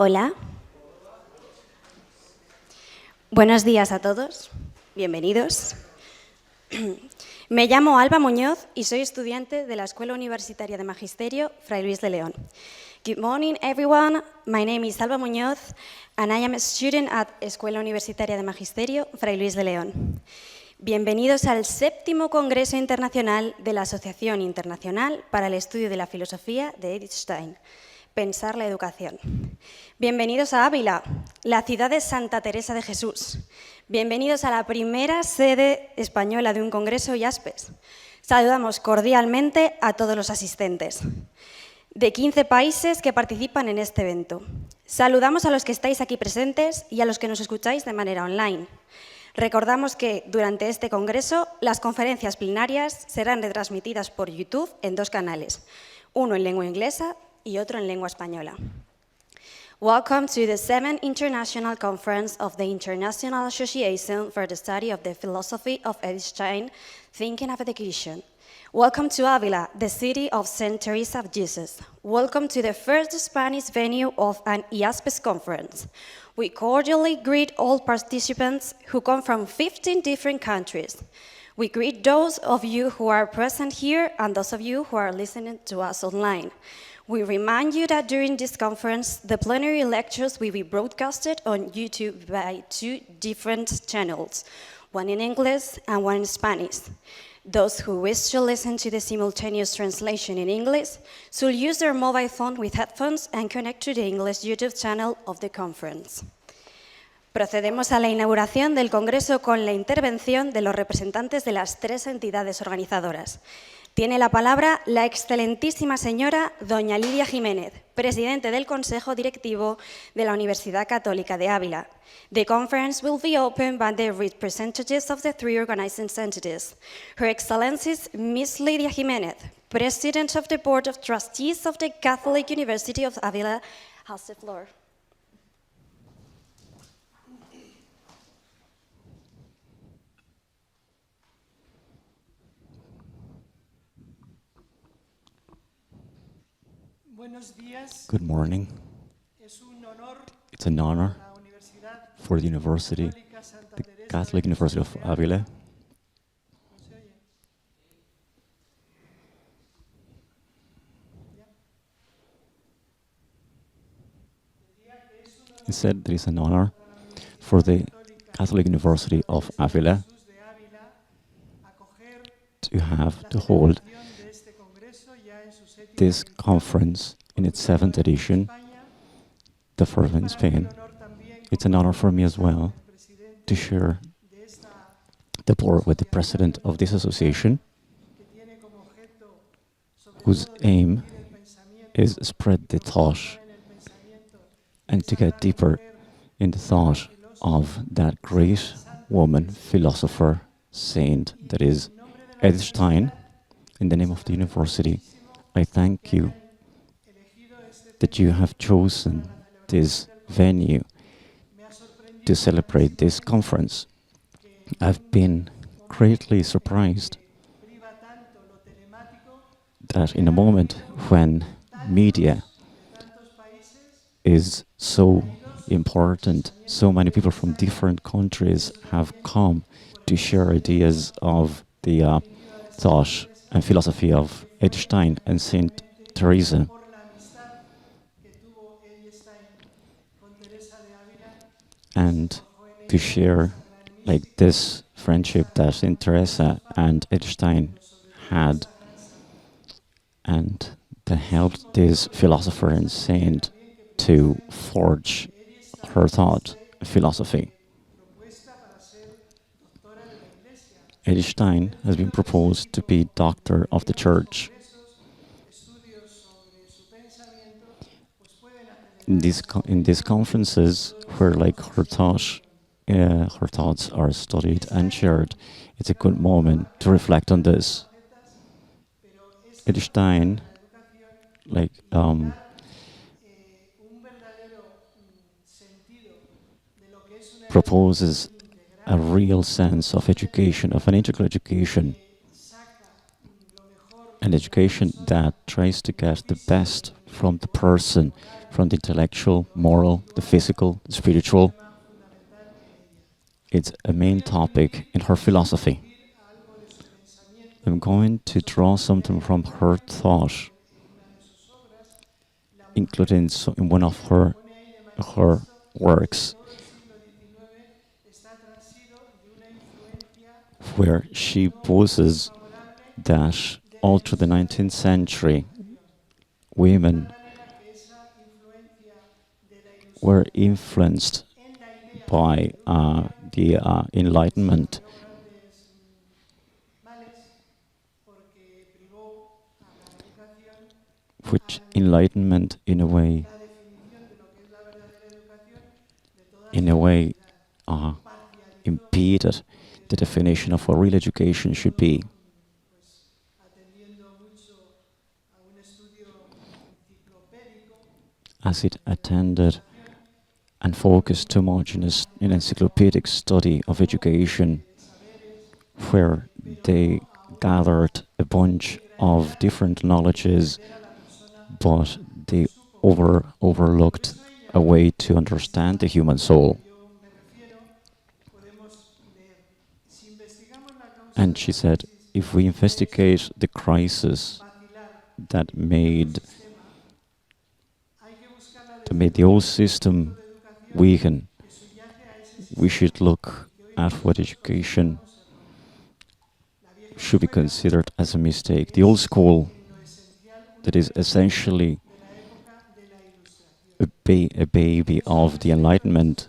Hola. Buenos días a todos. Bienvenidos. Me llamo Alba Muñoz y soy estudiante de la Escuela Universitaria de Magisterio Fray Luis de León. Good morning, everyone. My name is Alba Muñoz and I am a student at Escuela Universitaria de Magisterio Fray Luis de León. Bienvenidos al 7º Congreso Internacional de la Asociación Internacional para el Estudio de la Filosofía de Edith Stein. Pensar la educación. Bienvenidos a Ávila, la ciudad de Santa Teresa de Jesús. Bienvenidos a la primera sede española de un congreso IASPES. Saludamos cordialmente a todos los asistentes de 15 países que participan en este evento. Saludamos a los que estáis aquí presentes y a los que nos escucháis de manera online. Recordamos que durante este congreso las conferencias plenarias serán retransmitidas por YouTube en 2 canales, uno en lengua inglesa y otro en lengua española. Welcome to the 7th International Conference of the International Association for the Study of the Philosophy of Edith Stein, Thinking of Education. Welcome to Ávila, the city of St. Teresa of Jesus. Welcome to the first Spanish venue of an IASPES conference. We cordially greet all participants who come from 15 different countries. We greet those of you who are present here and those of you who are listening to us online. We remind you that during this conference, the plenary lectures will be broadcasted on YouTube by 2 different channels, one in English and one in Spanish. Those who wish to listen to the simultaneous translation in English should use their mobile phone with headphones and connect to the English YouTube channel of the conference. Procedemos a la inauguración del Congreso con la intervención de los representantes de las 3 entidades organizadoras. Tiene la palabra la excelentísima señora doña Lidia Jiménez, presidente del Consejo Directivo de la Universidad Católica de Ávila. The conference will be opened by the representatives of the 3 organizing entities. Her Excellency Miss Lidia Jiménez, President of the Board of Trustees of the Catholic University of Ávila, has the floor. Good morning. It's an honor for the university, the Catholic University of Ávila. He said that it's an honor for the Catholic University of Ávila to hold this conference in its 7th edition, the first in Spain. It's an honor for me as well to share the board with the president of this association, whose aim is to spread the thought and to get deeper in the thought of that great woman, philosopher, saint that is Edith Stein. In the name of the university, I thank you that you have chosen this venue to celebrate this conference. I've been greatly surprised that in a moment when media is so important, so many people from different countries have come to share ideas of the thought and philosophy of Edith Stein and Saint Teresa. And to share like this friendship that Saint Teresa and Edith Stein had, and that helped this philosopher and saint to forge her thought philosophy. Edith Stein has been proposed to be Doctor of the Church. In these conferences, where like her thoughts are studied and shared, it's a good moment to reflect on this. Edith Stein, proposes a real sense of education, of an integral education, an education that tries to get the best from the person, from the intellectual, moral, the physical, the spiritual. It's a main topic in her philosophy. I'm going to draw something from her thought, including in one of her works, where she poses that all through the 19th century, women were influenced by the Enlightenment, which Enlightenment, in a way, impeded the definition of what real education should be. As it attended and focused too much in an encyclopedic study of education, where they gathered a bunch of different knowledges, but they overlooked a way to understand the human soul. And she said, if we investigate the crisis that made the old system weaken, we should look at what education should be considered as a mistake. The old school, that is essentially a baby of the Enlightenment,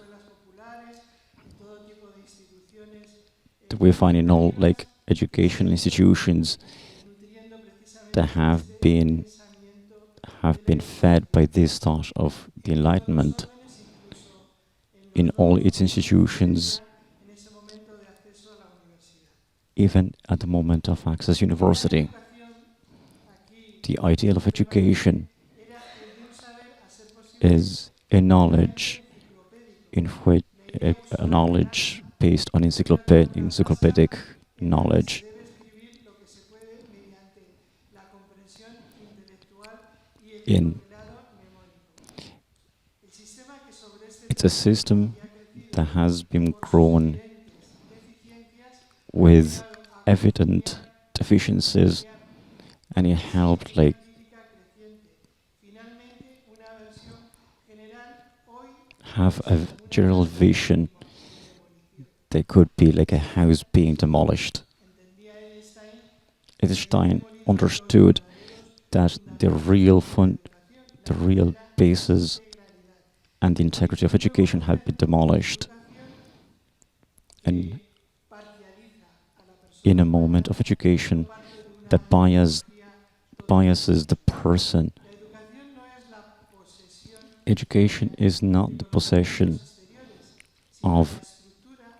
that we find in all educational institutions that have been fed by this thought of the Enlightenment. In all its institutions, even at the moment of access to university, the ideal of education is a knowledge in which a knowledge based on encyclopedic knowledge. It's a system that has been grown with evident deficiencies, and it helped have a general vision that could be like a house being demolished. Einstein understood that the real basis and the integrity of education had been demolished. And in a moment of education that biases the person, education is not the possession of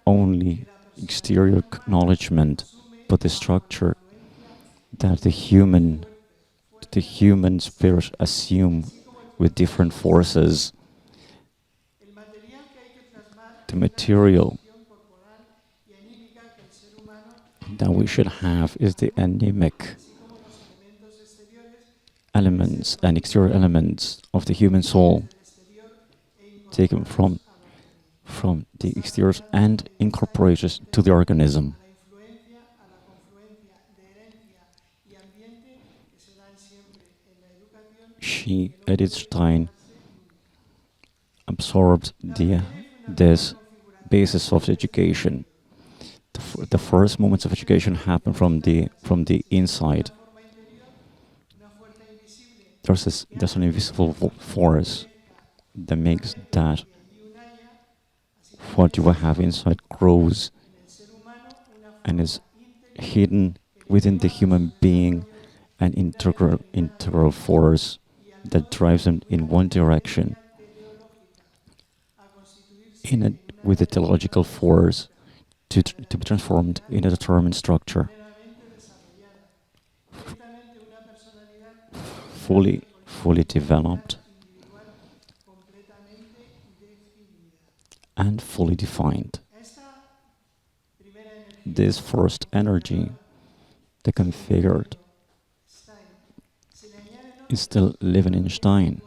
only exterior acknowledgement, but the structure that the human spirit assume with different forces. The material that we should have is the anemic elements and exterior elements of the human soul, taken from the exterior and incorporated to the organism. She, Edith Stein, absorbed this basis of education. The first moments of education happen from the inside. There's an invisible force that makes that what you have inside grows and is hidden within the human being, an integral force that drives them in one direction, with a teleological force to be transformed in a determined structure, fully developed and fully defined. This first energy, the configured, is still living in Stein.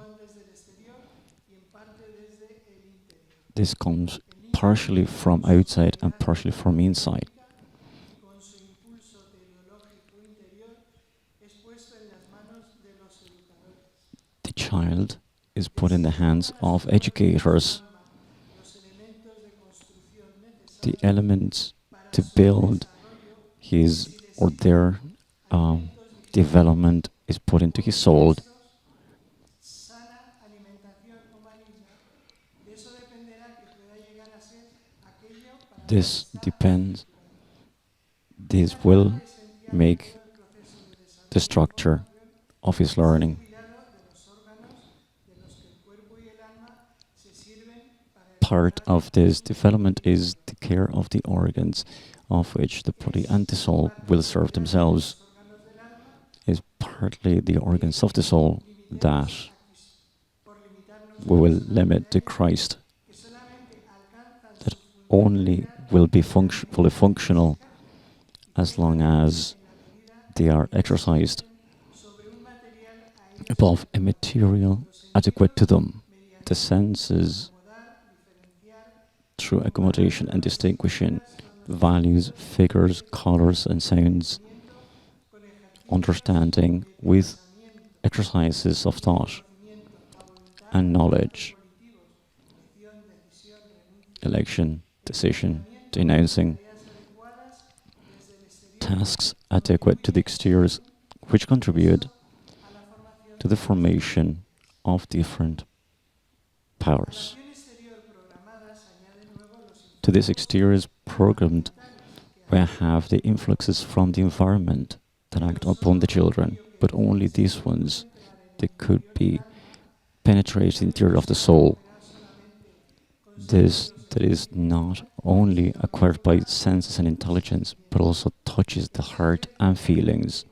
This comes partially from outside and partially from inside. The child is put in the hands of educators. The elements to build his or their development is put into his soul. This depends, this will make the structure of his learning. Part of this development is the care of the organs of which the body and the soul will serve themselves. It's partly the organs of the soul that we will limit to Christ, that only will be fully functional as long as they are exercised above a material adequate to them. The senses, through accommodation and distinguishing values, figures, colors and sounds, understanding with exercises of thought and knowledge, election, decision, denouncing, tasks adequate to the exteriors which contribute to the formation of different powers. To this exterior is programmed where I have the influxes from the environment that act upon the children, but only these ones that could be penetrate the interior of the soul. This that is not only acquired by senses and intelligence, but also touches the heart and feelings.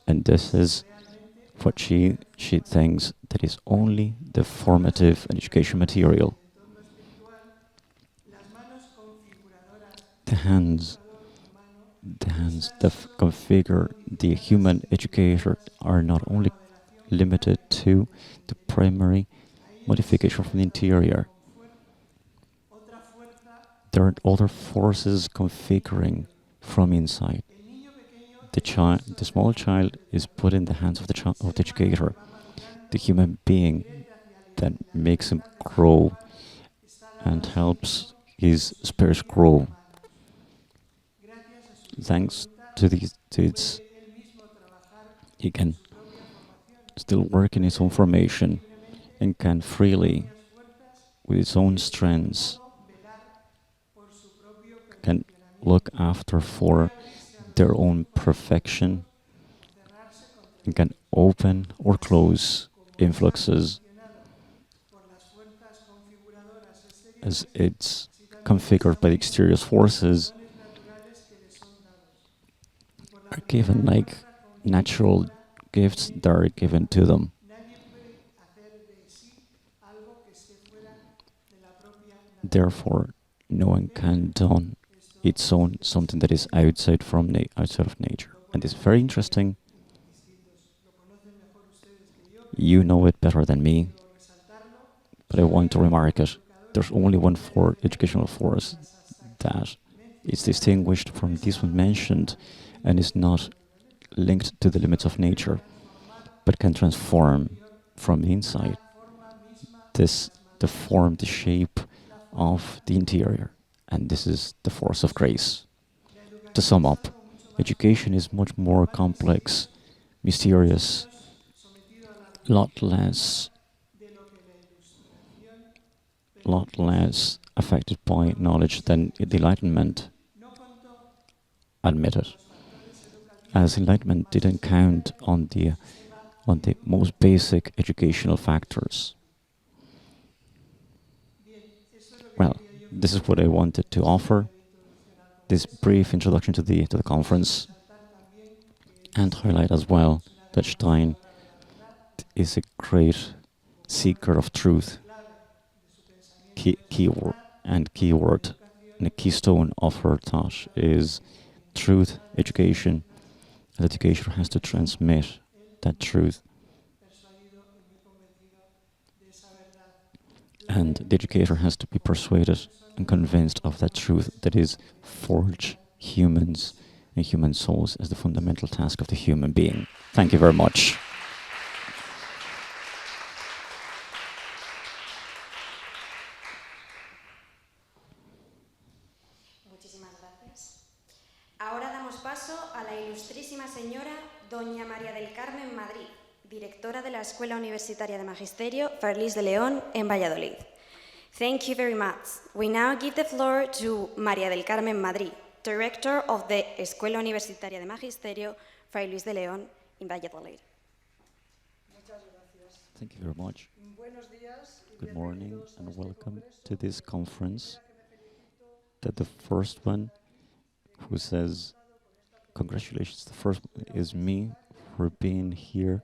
And this is what she thinks that is only the formative and education material. The hands that configure the human educator are not only limited to the primary modification from the interior. There are other forces configuring from inside. The small child is put in the hands of the educator, the human being that makes him grow and helps his spirit grow. Thanks to its, he can still work in his own formation and can freely, with its own strengths, can look after for their own perfection and can open or close influxes as it's configured by the exterior forces are given like natural gifts that are given to them. Therefore, no one can do its own something that is outside of nature. And it's very interesting. You know it better than me, but I want to remark it. There's only one educational force that is distinguished from this one mentioned and is not linked to the limits of nature, but can transform from the inside the form, the shape of the interior. And this is the force of grace. To sum up, education is much more complex, mysterious, lot less affected by knowledge than the Enlightenment admitted. As Enlightenment didn't count on the most basic educational factors. Well, this is what I wanted to offer, this brief introduction to the conference, and highlight as well that Stein is a great seeker of truth. Keyword and a keystone of her thought is truth, education. And education has to transmit that truth. And the educator has to be persuaded and convinced of that truth, that is, forge humans and human souls as the fundamental task of the human being. Thank you very much. Muchísimas gracias. Ahora damos paso a la ilustrísima señora Doña María del Carmen Madrid, directora de la Escuela Universitaria de Magisterio Fray Luis de León en Valladolid. Thank you very much. We now give the floor to María del Carmen Madrid, director of the Escuela Universitaria de Magisterio Fray Luis de León in Valladolid. Thank you very much. Good morning and welcome to this conference. That the first one who says congratulations, the first is me for being here.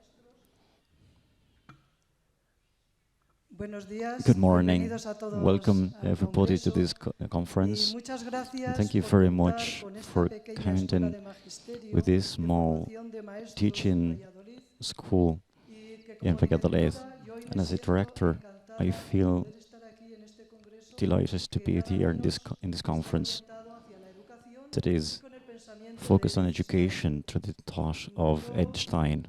Good morning. Welcome everybody to this conference. And thank you very much for counting with this small teaching school in Valladolid. And as a director, I feel delighted to be here in this conference that is focused on education through the thought of Edith Stein.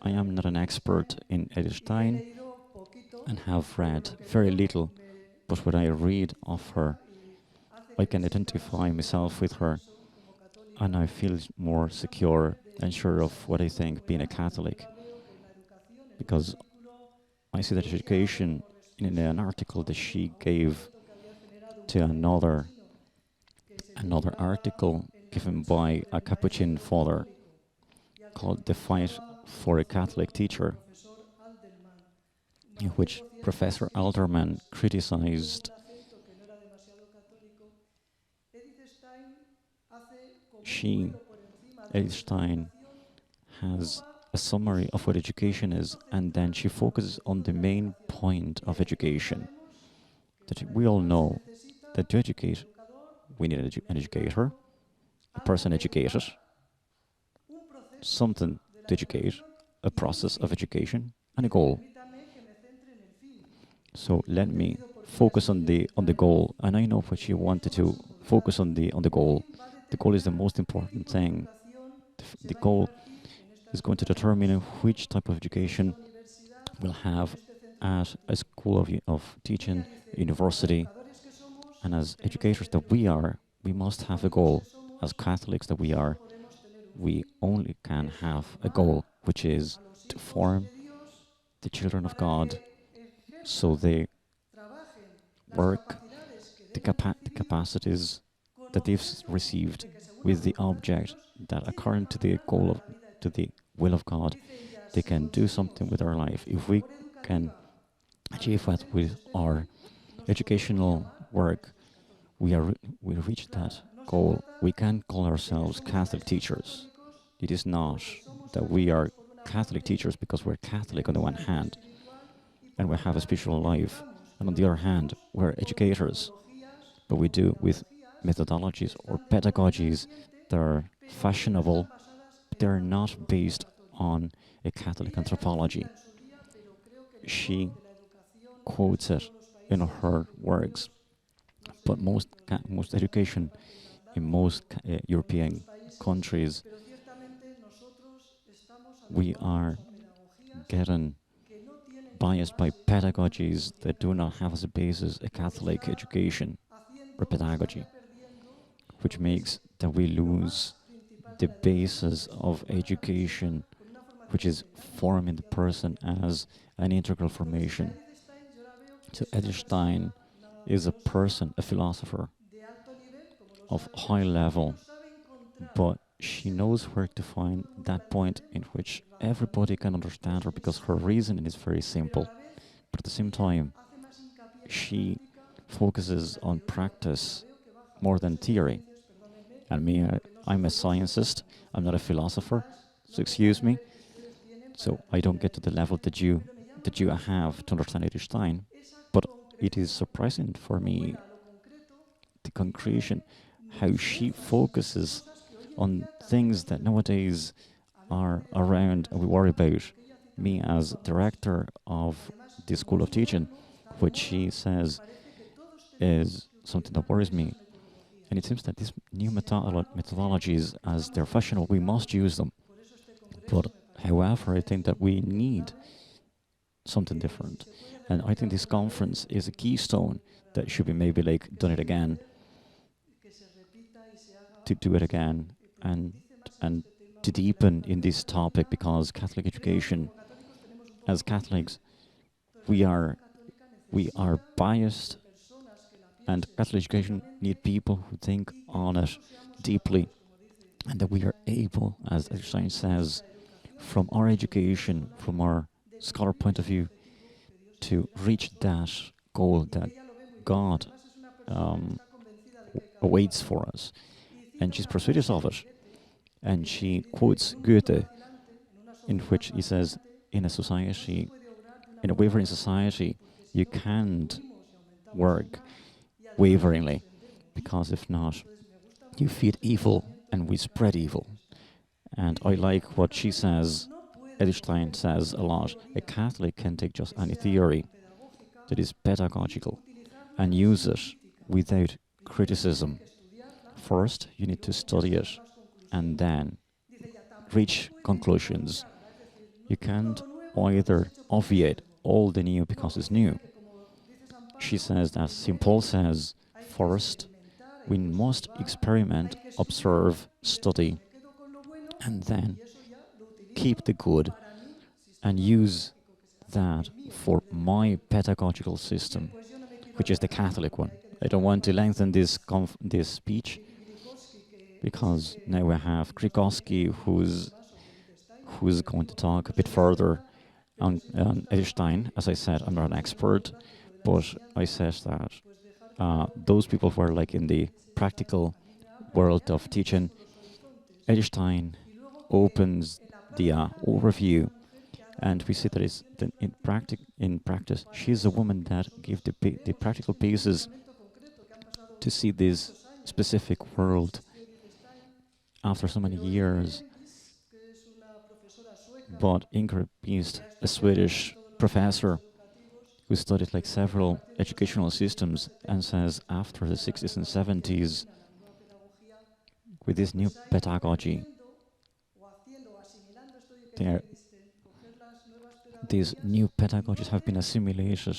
I am not an expert in Edith Stein and have read very little, but when I read of her, I can identify myself with her, and I feel more secure and sure of what I think being a Catholic, because I see that education in an article that she gave to another article given by a Capuchin father called The Fight for a Catholic Teacher, in which Professor Alderman criticized Edith Stein has a summary of what education is, and then she focuses on the main point of education. That we all know that to educate, we need an educator, a person educated, something to educate, a process of education, and a goal. So let me focus on the goal, and I know what you wanted to focus on the goal. The goal is the most important thing. The goal is going to determine which type of education we'll have at a school of teaching, university, and as educators that we are, we must have a goal. As Catholics that we are, we only can have a goal, which is to form the children of God so they work the capacities that they've received with the object that, according to the to the will of God, they can do something with their life. If we can achieve that with our educational work, we reach that goal. We can call ourselves Catholic teachers. It is not that we are Catholic teachers because we're Catholic on the one hand, and we have a spiritual life, and on the other hand, we're educators, but we do with methodologies or pedagogies that are fashionable, but they're not based on a Catholic anthropology. She quotes it in her works, but most education in most European countries, we are getting biased by pedagogies that do not have as a basis a Catholic education or pedagogy, which makes that we lose the basis of education, which is forming the person as an integral formation. So Edith Stein is a person, a philosopher of high level, but she knows where to find that point in which everybody can understand her, because her reasoning is very simple. But at the same time, she focuses on practice more than theory. And me, I'm a scientist, I'm not a philosopher, so excuse me. So I don't get to the level that you have to understand Edith Stein. But it is surprising for me, the concretion, how she focuses on things that nowadays are around and we worry about me as director of the School of Teaching, which she says is something that worries me. And it seems that these new methodologies, as they're fashionable, we must use them. But however, I think that we need something different. And I think this conference is a keystone that should be maybe like done it again, to do it again, and to deepen in this topic, because Catholic education, as Catholics, we are biased, and Catholic education need people who think on it deeply, and that we are able, as Einstein says, from our education, from our scholar point of view, to reach that goal that God awaits for us. And she's persuaded of it. And she quotes Goethe, in which he says, in a society, in a wavering society, you can't work waveringly, because if not, you feed evil and we spread evil. And I like what she says, Edstein says a lot. A Catholic can take just any theory that is pedagogical and use it without criticism. First, you need to study it and then reach conclusions. You can't either obviate all the new because it's new. She says that St. Paul says, first, we must experiment, observe, study, and then keep the good and use that for my pedagogical system, which is the Catholic one. I don't want to lengthen this speech, because now we have Krikoski, who's going to talk a bit further on Edstein. As I said, I'm not an expert, but I said that those people who are like in the practical world of teaching, Edstein opens the overview, and we see that it's in practice, she's a woman that gave the practical basis to see this specific world after so many years. But Ingrid Beast, a Swedish professor who studied like several educational systems, and says after the 60s and 70s, with this new pedagogy, these new pedagogies have been assimilated,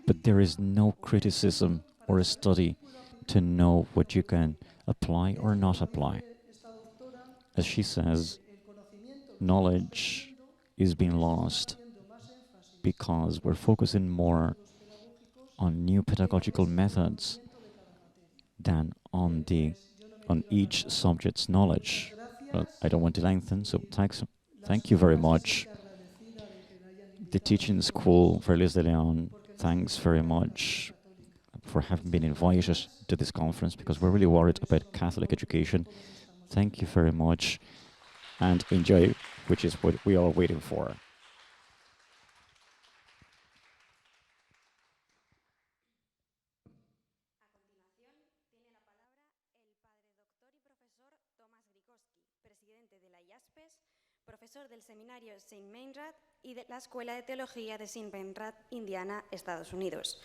but there is no criticism or a study to know what you can apply or not apply. As she says, knowledge is being lost because we're focusing more on new pedagogical methods than on each subject's knowledge. But I don't want to lengthen, so thank you very much. The teaching school, Fray Luis de Leon, thanks very much for having been invited to this conference, because we're really worried about Catholic education. Thank you very much, and enjoy, which is what we are waiting for. Presidente de la IASPES, profesor del seminario St. Meinrad y de la Escuela de Teología de St. Meinrad, Indiana, Estados Unidos.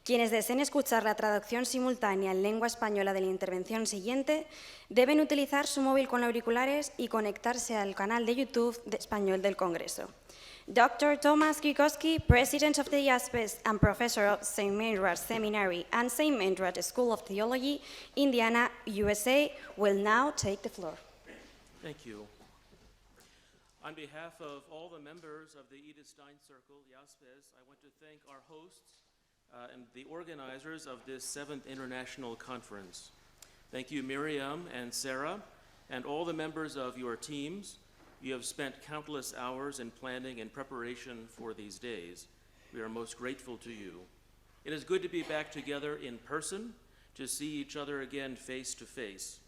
Quienes deseen escuchar la traducción simultánea en lengua española de la intervención siguiente deben utilizar su móvil con auriculares y conectarse al canal de YouTube de español del Congreso. Dr. Thomas Grikoski, President of the IASPES and Professor of St. Meinrad Seminary and St. Meinrad School of Theology, Indiana, USA, will now take the floor. Thank you. On behalf of all the members of the Edith Stein Circle, IASPES, I want to thank our hosts and the organizers of this 7th International Conference. Thank you, Miriam and Sarah, and all the members of your teams. You have spent countless hours in planning and preparation for these days. We are most grateful to you. It is good to be back together in person, to see each other again face to face.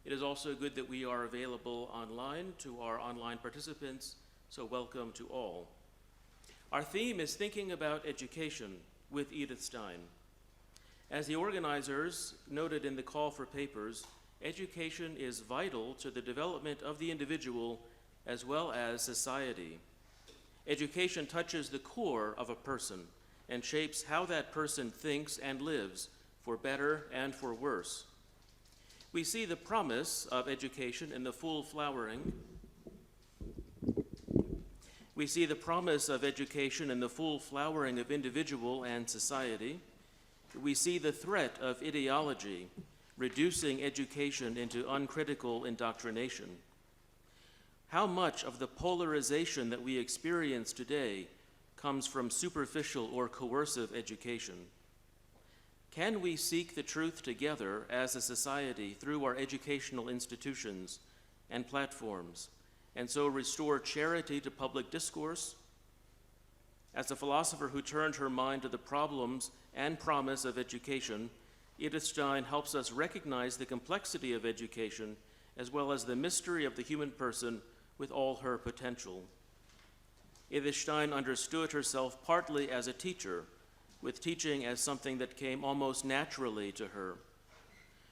It is also good that we are available online to our online participants, so welcome to all. Our theme is Thinking About Education with Edith Stein. As the organizers noted in the call for papers, education is vital to the development of the individual as well as society. Education touches the core of a person and shapes how that person thinks and lives, for better and for worse. We see the promise of education in the full flowering. We see the promise of education in the full flowering of individual and society. We see the threat of ideology, reducing education into uncritical indoctrination. How much of the polarization that we experience today comes from superficial or coercive education? Can we seek the truth together as a society through our educational institutions and platforms, and so restore charity to public discourse? As a philosopher who turned her mind to the problems and promise of education, Edith Stein helps us recognize the complexity of education as well as the mystery of the human person with all her potential. Edith Stein understood herself partly as a teacher, with teaching as something that came almost naturally to her.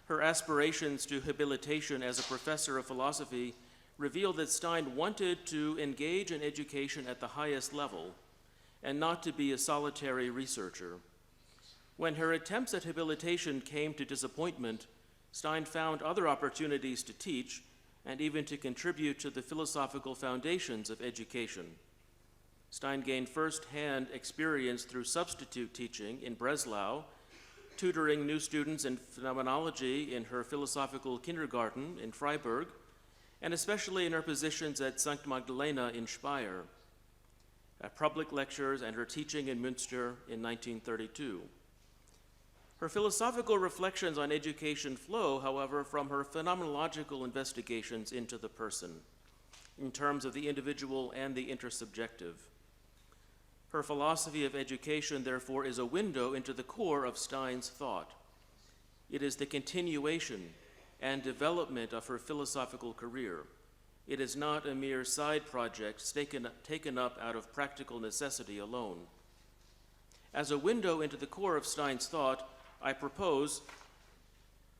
Her aspirations to habilitation as a professor of philosophy reveal that Stein wanted to engage in education at the highest level and not to be a solitary researcher. When her attempts at habilitation came to disappointment, Stein found other opportunities to teach and even to contribute to the philosophical foundations of education. Stein gained first-hand experience through substitute teaching in Breslau, tutoring new students in phenomenology in her philosophical kindergarten in Freiburg, and especially in her positions at St. Magdalena in Speyer, public lectures, and her teaching in Münster in 1932. Her philosophical reflections on education flow, however, from her phenomenological investigations into the person, in terms of the individual and the intersubjective. Her philosophy of education, therefore, is a window into the core of Stein's thought. It is the continuation and development of her philosophical career. It is not a mere side project taken up out of practical necessity alone. As a window into the core of Stein's thought, I propose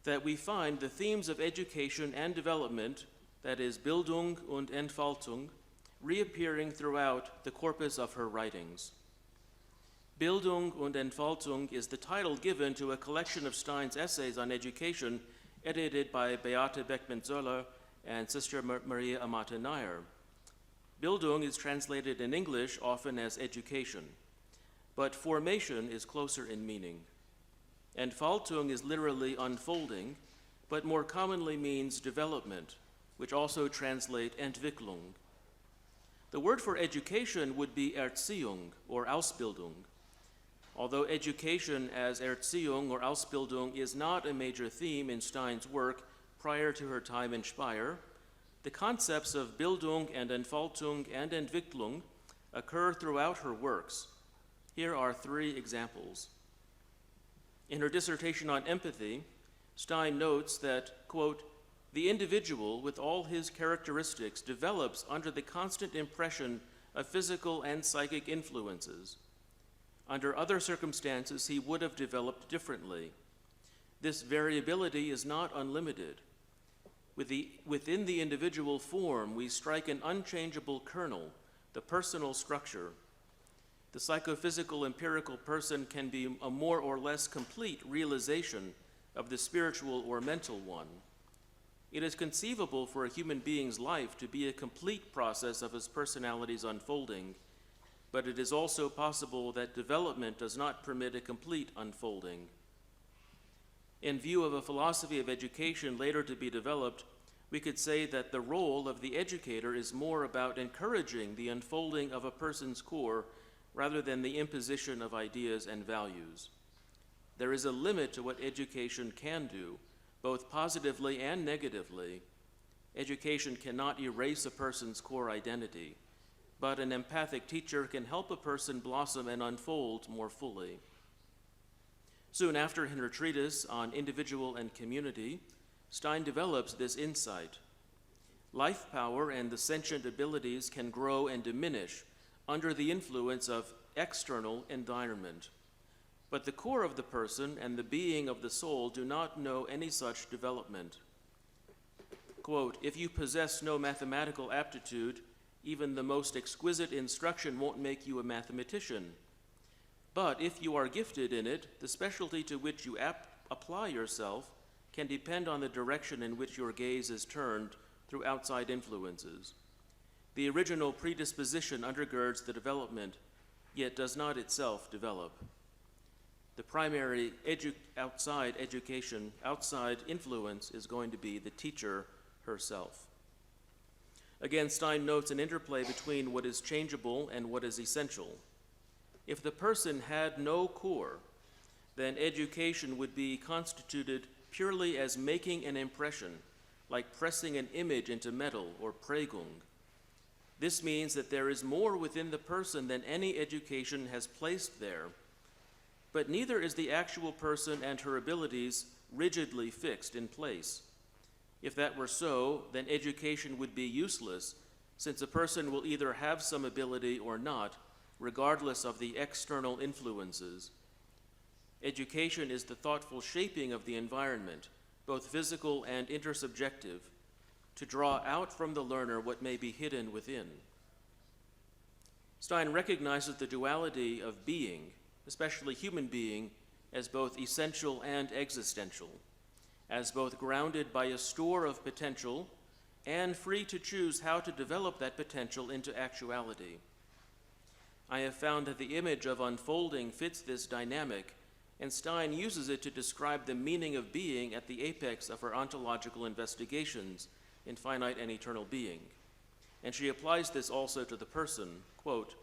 that we find the themes of education and development, that is, Bildung und Entfaltung, reappearing throughout the corpus of her writings. Bildung und Entfaltung is the title given to a collection of Stein's essays on education edited by Beate Beckmann-Zöller and Sister Maria Amata Nair. Bildung is translated in English often as education, but formation is closer in meaning. Entfaltung is literally unfolding, but more commonly means development, which also translate Entwicklung. The word for education would be Erziehung or Ausbildung. Although education as Erziehung or Ausbildung is not a major theme in Stein's work prior to her time in Speyer, the concepts of Bildung and Entfaltung and Entwicklung occur throughout her works. Here are 3 examples. In her dissertation on empathy, Stein notes that, quote, the individual with all his characteristics develops under the constant impression of physical and psychic influences. Under other circumstances, he would have developed differently. This variability is not unlimited. Within the individual form, we strike an unchangeable kernel, the personal structure. The psychophysical empirical person can be a more or less complete realization of the spiritual or mental one. It is conceivable for a human being's life to be a complete process of his personality's unfolding, but it is also possible that development does not permit a complete unfolding. In view of a philosophy of education later to be developed, we could say that the role of the educator is more about encouraging the unfolding of a person's core rather than the imposition of ideas and values. There is a limit to what education can do, both positively and negatively. Education cannot erase a person's core identity, but an empathic teacher can help a person blossom and unfold more fully. Soon after in her treatise on individual and community, Stein develops this insight. Life power and the sentient abilities can grow and diminish under the influence of external environment. But the core of the person and the being of the soul do not know any such development. quote, "If you possess no mathematical aptitude, even the most exquisite instruction won't make you a mathematician. But if you are gifted in it, the specialty to which you apply yourself can depend on the direction in which your gaze is turned through outside influences. The original predisposition undergirds the development, yet does not itself develop. The primary outside influence is going to be the teacher herself." Again, Stein notes an interplay between what is changeable and what is essential. If the person had no core, then education would be constituted purely as making an impression, like pressing an image into metal or Prägung. This means that there is more within the person than any education has placed there, but neither is the actual person and her abilities rigidly fixed in place. If that were so, then education would be useless, since a person will either have some ability or not, regardless of the external influences. Education is the thoughtful shaping of the environment, both physical and intersubjective, to draw out from the learner what may be hidden within. Stein recognizes the duality of being, especially human being, as both essential and existential, as both grounded by a store of potential and free to choose how to develop that potential into actuality. I have found that the image of unfolding fits this dynamic, and Stein uses it to describe the meaning of being at the apex of her ontological investigations in finite and eternal being. And she applies this also to the person, quote,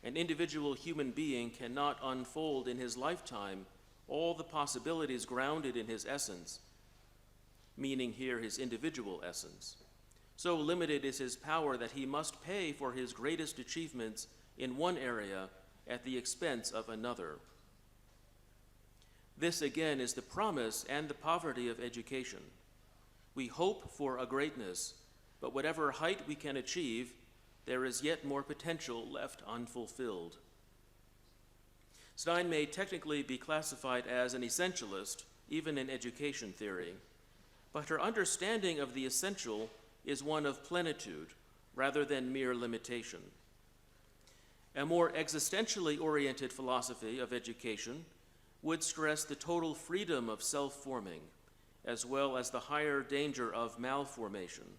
"An individual human being cannot unfold in his lifetime all the possibilities grounded in his essence," meaning here his individual essence. "So limited is his power that he must pay for his greatest achievements in one area at the expense of another." This again is the promise and the poverty of education. We hope for a greatness, but whatever height we can achieve, there is yet more potential left unfulfilled. Stein may technically be classified as an essentialist, even in education theory, but her understanding of the essential is one of plenitude rather than mere limitation. A more existentially oriented philosophy of education would stress the total freedom of self-forming, as well as the higher danger of malformation.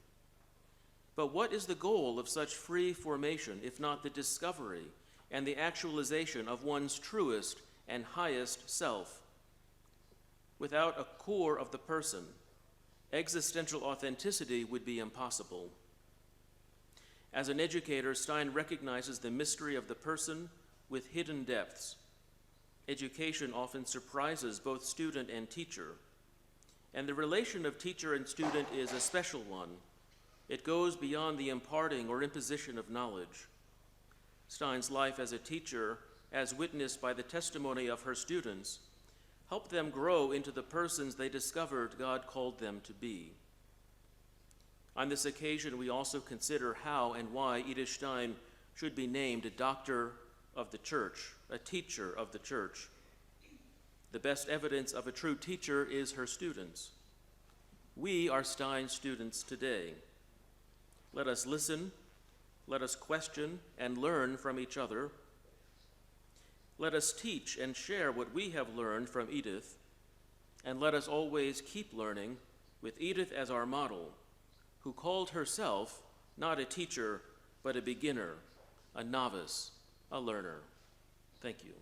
But what is the goal of such free formation, if not the discovery and the actualization of one's truest and highest self? Without a core of the person, existential authenticity would be impossible. As an educator, Stein recognizes the mystery of the person with hidden depths. Education often surprises both student and teacher, and the relation of teacher and student is a special one. It goes beyond the imparting or imposition of knowledge. Stein's life as a teacher, as witnessed by the testimony of her students, helped them grow into the persons they discovered God called them to be. On this occasion, we also consider how and why Edith Stein should be named a doctor of the church, a teacher of the church. The best evidence of a true teacher is her students. We are Stein's students today. Let us listen, let us question and learn from each other. Let us teach and share what we have learned from Edith, and let us always keep learning with Edith as our model, who called herself not a teacher, but a beginner, a novice, a learner. Thank you.